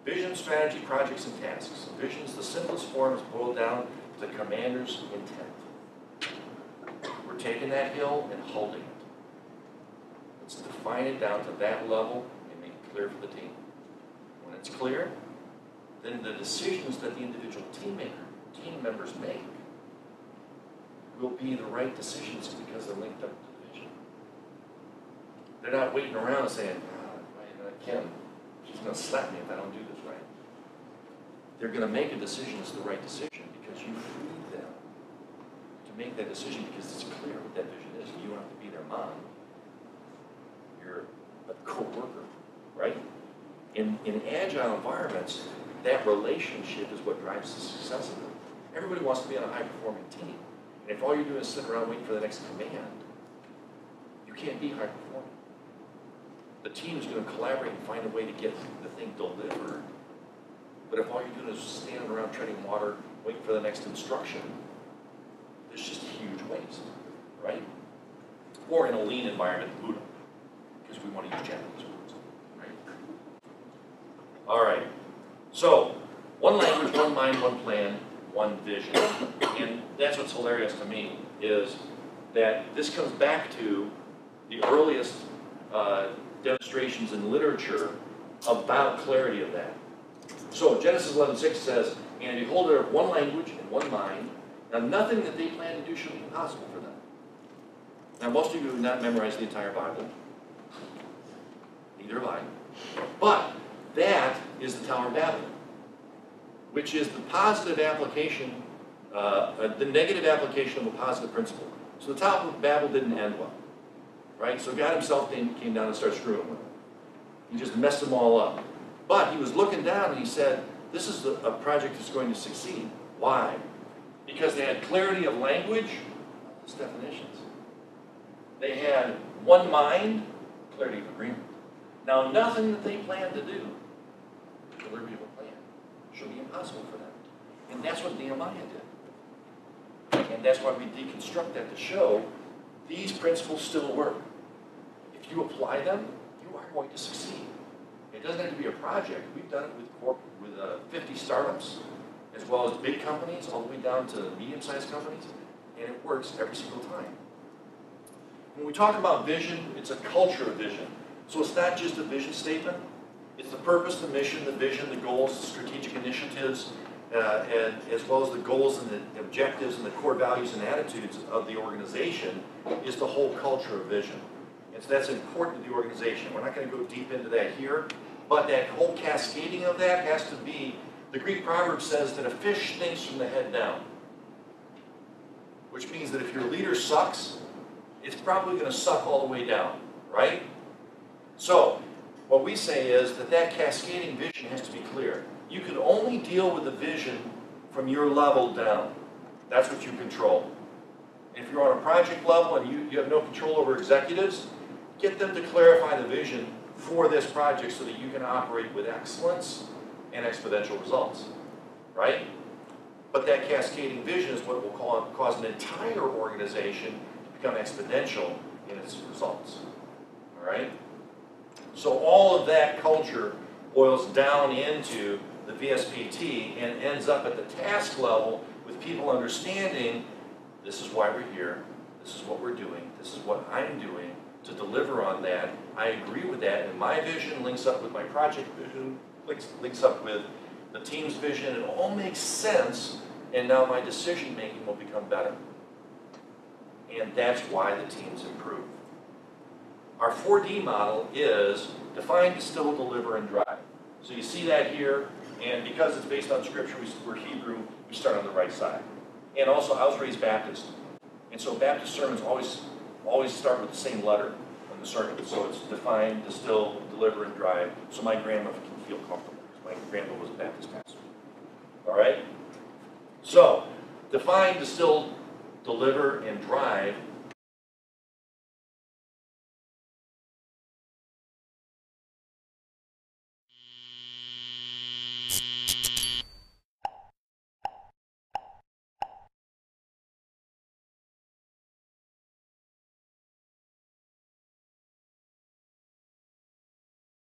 Vision, strategy, projects, and tasks. Vision is the simplest form. It's boiled down to the commander's intent. We're taking that hill and holding it. Let's define it down to that level and make it clear for the team. When it's clear, then the decisions that the individual team members make will be the right decisions because they're linked up to the vision. They're not waiting around saying, Kim, she's going to slap me if I don't do this right. They're going to make a decision that's the right decision because you freed them to make that decision because it's clear what that vision is. You don't have to be their mom. You're a co-worker, right? In agile environments, that relationship is what drives the success of it. Everybody wants to be on a high-performing team. And if all you're doing is sitting around waiting for the next command, you can't be high-performing. The team is going to collaborate and find a way to get the thing delivered. But if all you're doing is standing around treading water, waiting for the next instruction, there's just a huge waste, right? Or in a lean environment, Buddha, because we want to use Japanese words, right? All right. So, one language, one mind, one plan, one vision. And that's what's hilarious to me, is that this comes back to the earliest demonstrations in literature about clarity of that. So Genesis 11:6 says, and behold, they have one language and one mind. Now nothing that they plan to do should be impossible for them. Now most of you have not memorized the entire Bible. Neither have I. But that is the Tower of Babel, which is the positive application, the negative application of a positive principle. So the Tower of Babel didn't end well. Right? So God himself came down and started screwing with them. He just messed them all up. But he was looking down and he said, this is a project that's going to succeed. Why? Because they had clarity of language, those definitions. They had one mind, clarity of agreement. Now nothing that they plan to do, the people plan, should be impossible for them. And that's what Nehemiah did. And that's why we deconstruct that to show these principles still work. If you apply them, you are going to succeed. It doesn't have to be a project. We've done it with 50 startups, as well as big companies, all the way down to medium-sized companies, and it works every single time. When we talk about vision, it's a culture of vision. So it's not just a vision statement. It's the purpose, the mission, the vision, the goals, the strategic initiatives, and as well as the goals and the objectives and the core values and attitudes of the organization is the whole culture of vision. And so that's important to the organization. We're not going to go deep into that here, but that whole cascading of that has to be, the Greek proverb says that a fish stinks from the head down, which means that if your leader sucks, it's probably going to suck all the way down, right? So what we say is that cascading vision has to be clear. You can only deal with the vision from your level down. That's what you control. If you're on a project level and you have no control over executives, get them to clarify the vision for this project so that you can operate with excellence and exponential results, right? But that cascading vision is what will cause an entire organization to become exponential in its results, all right? So all of that culture boils down into the VSPT and ends up at the task level with people understanding this is why we're here, this is what we're doing, this is what I'm doing to deliver on that. I agree with that, and my vision links up with my project vision, links up with the team's vision. It all makes sense, and now my decision making will become better. And that's why the teams improve. Our 4D model is define, distill, deliver, and drive. So you see that here, and because it's based on scripture, we're Hebrew, we start on the right side. And also, I was raised Baptist, and so Baptist sermons always start with the same letter in the sermon. So it's define, distill, deliver, and drive, so my grandmother can feel comfortable, because my grandmother was a Baptist pastor. All right? So, define, distill, deliver, and drive